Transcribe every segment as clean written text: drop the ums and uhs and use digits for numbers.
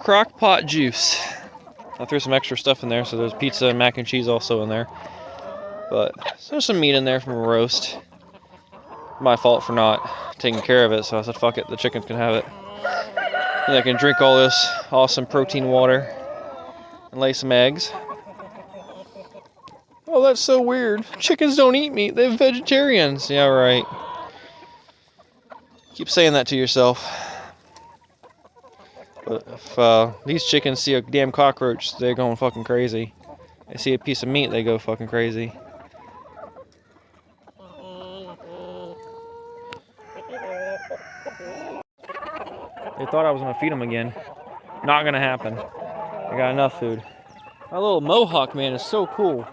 crock pot juice. I threw some extra stuff in there, so there's pizza and mac and cheese also in there. But there's some meat in there from a roast. My fault for not taking care of it, so I said, fuck it, the chickens can have it. And I can drink all this awesome protein water and lay some eggs. Oh, that's so weird. Chickens don't eat meat, they're vegetarians. Yeah, right. Keep saying that to yourself. But if these chickens see a damn cockroach, they're going fucking crazy. They see a piece of meat, they go fucking crazy. They thought I was going to feed them again. Not going to happen. I got enough food. My little mohawk man is so cool.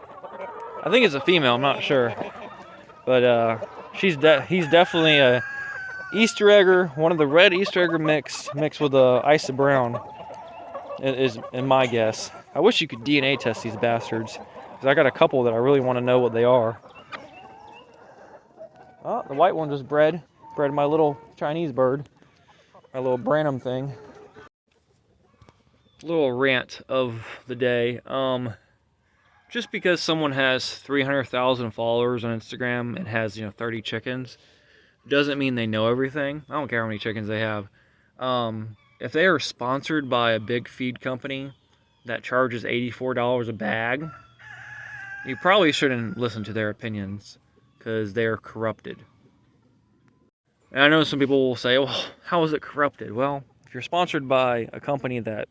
I think it's a female, I'm not sure. But he's definitely a Easter egger, one of the red Easter egger mixed with a ice of brown, is in my guess. I wish you could DNA test these bastards, because I got a couple that I really want to know what they are. Oh, the white one just bred my little Chinese bird, my little Branham thing. Little rant of the day. Just because someone has 300,000 followers on Instagram and has 30 chickens, doesn't mean they know everything. I don't care how many chickens they have. If they are sponsored by a big feed company that charges $84 a bag, you probably shouldn't listen to their opinions, because they're corrupted. And I know some people will say, well, how is it corrupted? Well, if you're sponsored by a company that,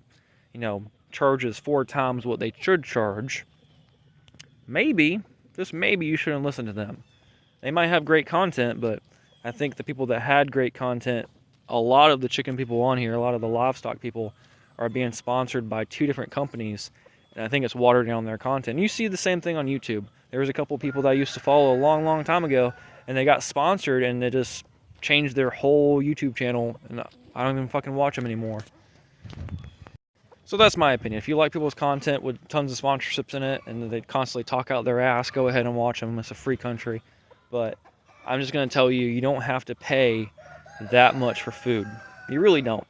charges 4 times what they should charge, maybe, just maybe, you shouldn't listen to them. They might have great content, but I think the people that had great content, a lot of the chicken people on here, a lot of the livestock people, are being sponsored by 2 different companies, and I think it's watered down their content. And you see the same thing on YouTube. There was a couple people that I used to follow a long, long time ago, and they got sponsored, and they just changed their whole YouTube channel, and I don't even fucking watch them anymore. So that's my opinion. If you like people's content with tons of sponsorships in it, and they constantly talk out their ass, go ahead and watch them. It's a free country. But I'm just going to tell you, you don't have to pay that much for food. You really don't.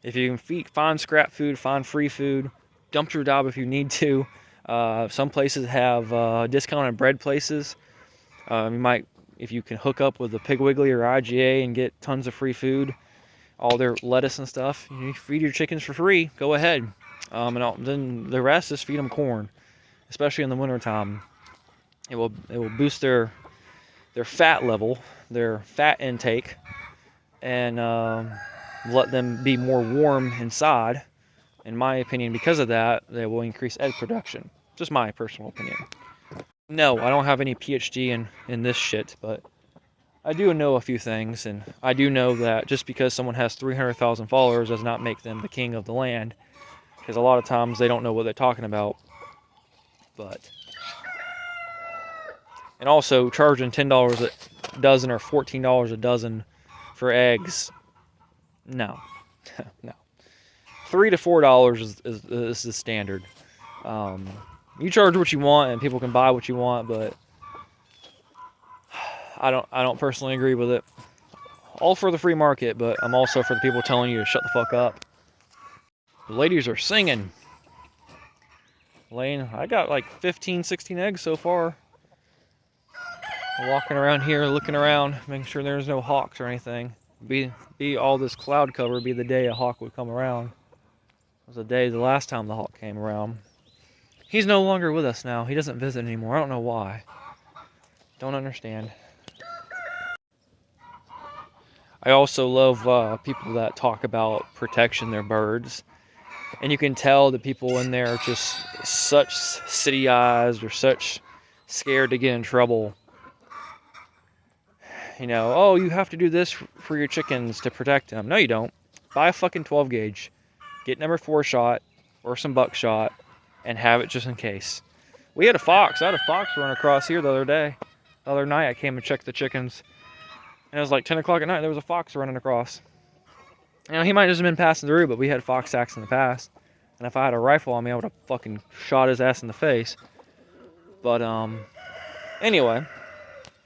If you can find scrap food, find free food, dump your job if you need to. Some places have discounted bread places. If you can hook up with a Pig Wiggly or IGA and get tons of free food, all their lettuce and stuff, you feed your chickens for free, go ahead. Then the rest, just feed them corn, especially in the wintertime. It will boost their fat level, their fat intake, and let them be more warm inside. In my opinion, because of that, they will increase egg production. Just my personal opinion. No, I don't have any PhD in this shit, but I do know a few things, and I do know that just because someone has 300,000 followers does not make them the king of the land, because a lot of times they don't know what they're talking about. And also, charging $10 a dozen or $14 a dozen for eggs, no. No. $3 to $4 is the standard. You charge what you want, and people can buy what you want, but I don't personally agree with it. All for the free market, but I'm also for the people telling you to shut the fuck up. The ladies are singing. Lane, I got like 15, 16 eggs so far. I'm walking around here, looking around, making sure there's no hawks or anything. Be all this cloud cover, be the day a hawk would come around. It was the last time the hawk came around. He's no longer with us now. He doesn't visit anymore. I don't know why. Don't understand. I also love people that talk about protection their birds. And you can tell the people in there are just such city-eyes or such scared to get in trouble. Oh, you have to do this for your chickens to protect them. No, you don't. Buy a fucking 12 gauge. Get number 4 shot or some buckshot and have it just in case. We had a fox. I had a fox run across here the other night. I came and checked the chickens. And it was like 10 o'clock at night. There was a fox running across. He might just have been passing through, but we had fox sacks in the past. And if I had a rifle on me, I would have fucking shot his ass in the face. But, anyway.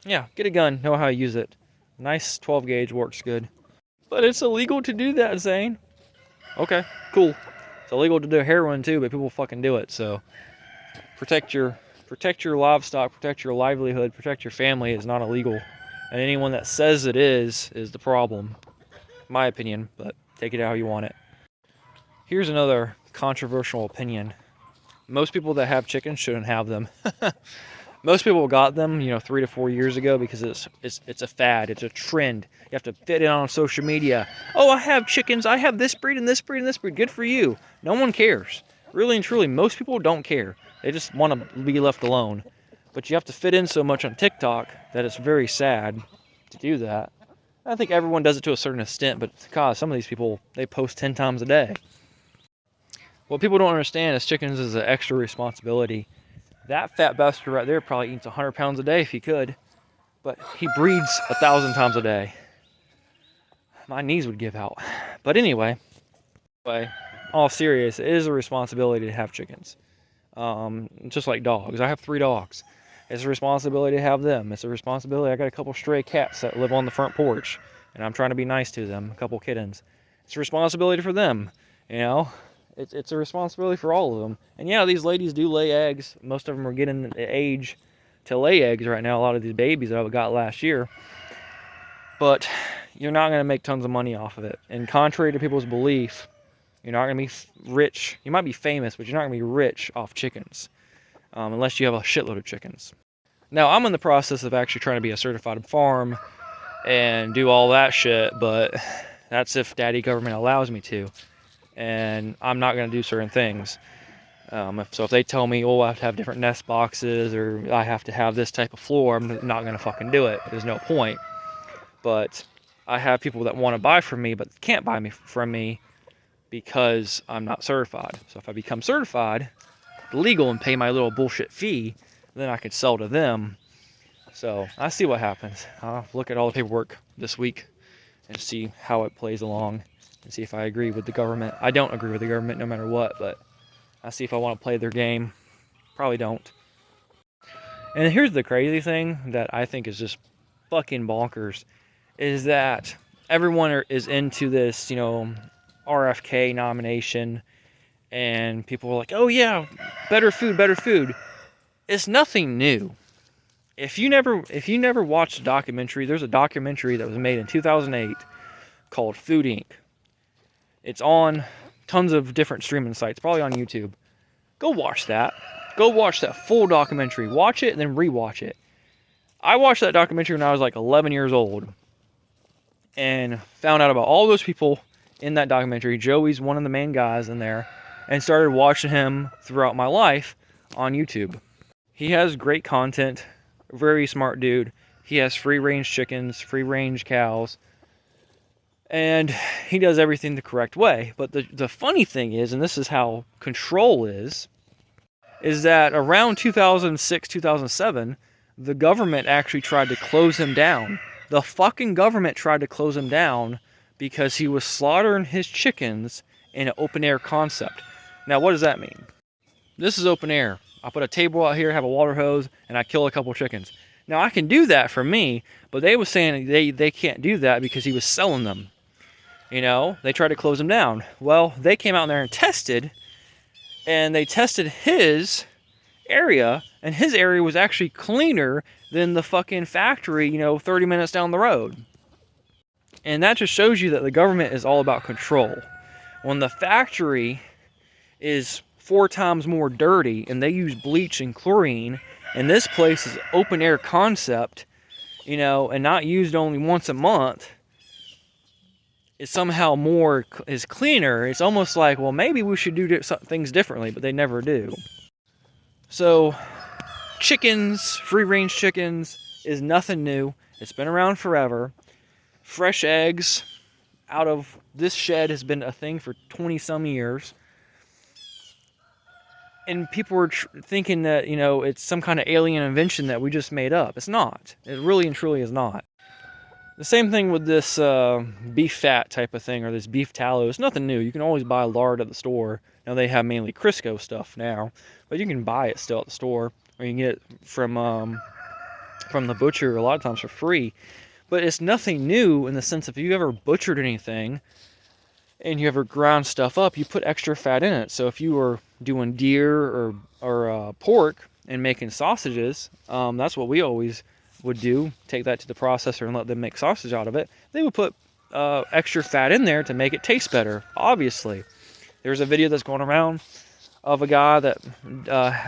Yeah, get a gun. Know how to use it. Nice 12 gauge works good. But it's illegal to do that, Zane. Okay, cool. It's illegal to do heroin too, but people fucking do it. So protect your livestock, protect your livelihood, protect your family is not illegal. And anyone that says it is the problem. My opinion, but take it how you want it. Here's another controversial opinion. Most people that have chickens shouldn't have them. Most people got them, 3 to 4 years ago because it's a fad, it's a trend. You have to fit in on social media. Oh, I have chickens, I have this breed and this breed and this breed. Good for you. No one cares. Really and truly, most people don't care. They just want to be left alone. But you have to fit in so much on TikTok that it's very sad to do that. I think everyone does it to a certain extent, but God, some of these people, they post 10 times a day. What people don't understand is chickens is an extra responsibility. That fat bastard right there probably eats 100 pounds a day if he could, but he breeds 1,000 times a day. My knees would give out. But anyway, all serious, it is a responsibility to have chickens. Just like dogs. I have 3 dogs. It's a responsibility to have them. It's a responsibility. I got a couple stray cats that live on the front porch, and I'm trying to be nice to them. A couple kittens. It's a responsibility for them. It's a responsibility for all of them. And yeah, these ladies do lay eggs. Most of them are getting the age to lay eggs right now. A lot of these babies that I got last year. But you're not going to make tons of money off of it. And contrary to people's belief, you're not going to be rich. You might be famous, but you're not going to be rich off chickens. Unless you have a shitload of chickens. Now, I'm in the process of actually trying to be a certified farm and do all that shit, but that's if daddy government allows me to. And I'm not going to do certain things. If they tell me, I have to have different nest boxes or I have to have this type of floor, I'm not going to fucking do it. There's no point. But I have people that want to buy from me, but can't buy from me because I'm not certified. So if I become certified, legal, and pay my little bullshit fee, then I could sell to them. So I see what happens. I'll look at all the paperwork this week and see how it plays along and see if I agree with the government. I don't agree with the government no matter what, but I see if I want to play their game. Probably don't. And here's the crazy thing that I think is just fucking bonkers, is that everyone is into this, RFK nomination, and people were like, oh yeah, better food, better food. It's nothing new. If you never watched a documentary, there's a documentary that was made in 2008 called Food Inc. It's on tons of different streaming sites, probably on YouTube. Go watch that. Go watch that full documentary. Watch it and then rewatch it. I watched that documentary when I was like 11 years old and found out about all those people in that documentary. Joey's one of the main guys in there, and started watching him throughout my life on YouTube. He has great content, very smart dude. He has free-range chickens, free-range cows, and he does everything the correct way. But the funny thing is, and this is how control is that around 2006, 2007, the government actually tried to close him down. The fucking government tried to close him down because he was slaughtering his chickens in an open-air concept. Now, what does that mean? This is open air. I put a table out here, have a water hose, and I kill a couple chickens. Now, I can do that for me, but they were saying they can't do that because he was selling them. They tried to close him down. Well, they came out there and tested, and they tested his area, and his area was actually cleaner than the fucking factory, 30 minutes down the road. And that just shows you that the government is all about control. When the factory is 4 times more dirty and they use bleach and chlorine, and this place is open air concept, and not used only once a month, it's somehow is cleaner. It's almost like, well, maybe we should do things differently, but they never do. So chickens, free range chickens, is nothing new. It's been around forever. Fresh eggs out of this shed has been a thing for 20 some years. And people were thinking that, it's some kind of alien invention that we just made up. It's not. It really and truly is not. The same thing with this beef fat type of thing, or this beef tallow. It's nothing new. You can always buy lard at the store. Now they have mainly Crisco stuff now, but you can buy it still at the store, or you can get it from the butcher a lot of times for free. But it's nothing new in the sense of if you ever butchered anything, and you ever ground stuff up, you put extra fat in it. So if you were doing deer or pork and making sausages, that's what we always would do. Take that to the processor and let them make sausage out of it. They would put extra fat in there to make it taste better, obviously. There's a video that's going around of a guy that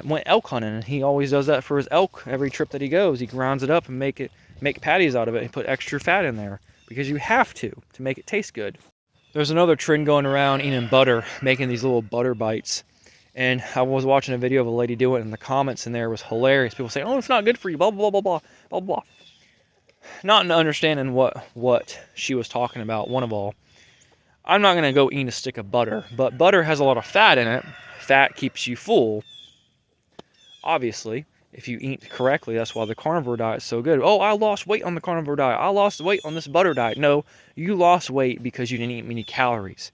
went elk hunting, and he always does that for his elk. Every trip that he goes, he grounds it up and make patties out of it and put extra fat in there, because you have to make it taste good. There's another trend going around eating butter, making these little butter bites. And I was watching a video of a lady do it, and the comments in there was hilarious. People saying, "Oh, it's not good for you," blah blah blah blah blah blah. Not understanding what she was talking about. One of all, I'm not gonna go eat a stick of butter, but butter has a lot of fat in it. Fat keeps you full. Obviously, if you eat correctly, that's why the carnivore diet is so good. Oh, I lost weight on the carnivore diet. I lost weight on this butter diet. No, you lost weight because you didn't eat many calories.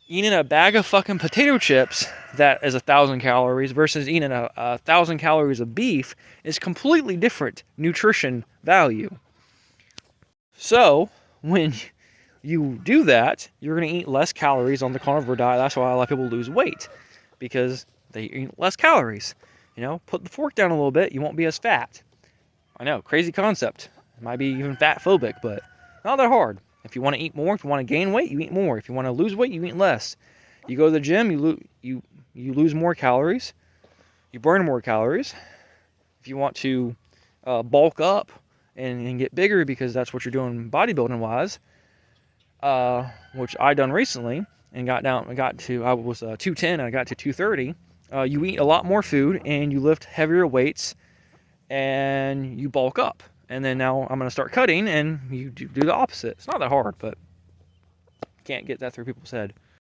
Eating a bag of fucking potato chips that is 1,000 calories versus eating a 1,000 calories of beef is completely different nutrition value. So when you do that, you're going to eat less calories on the carnivore diet. That's why a lot of people lose weight, because they eat less calories. Put the fork down a little bit, you won't be as fat. I know, crazy concept. It might be even fat phobic, but not that hard. If you want to eat more, if you want to gain weight, you eat more. If you want to lose weight, you eat less. You go to the gym, you lose more calories. You burn more calories. If you want to bulk up and get bigger, because that's what you're doing bodybuilding wise, which I done recently and I was 210 and I got to 230. You eat a lot more food and you lift heavier weights and you bulk up. And then now I'm going to start cutting, and you do the opposite. It's not that hard, but can't get that through people's head.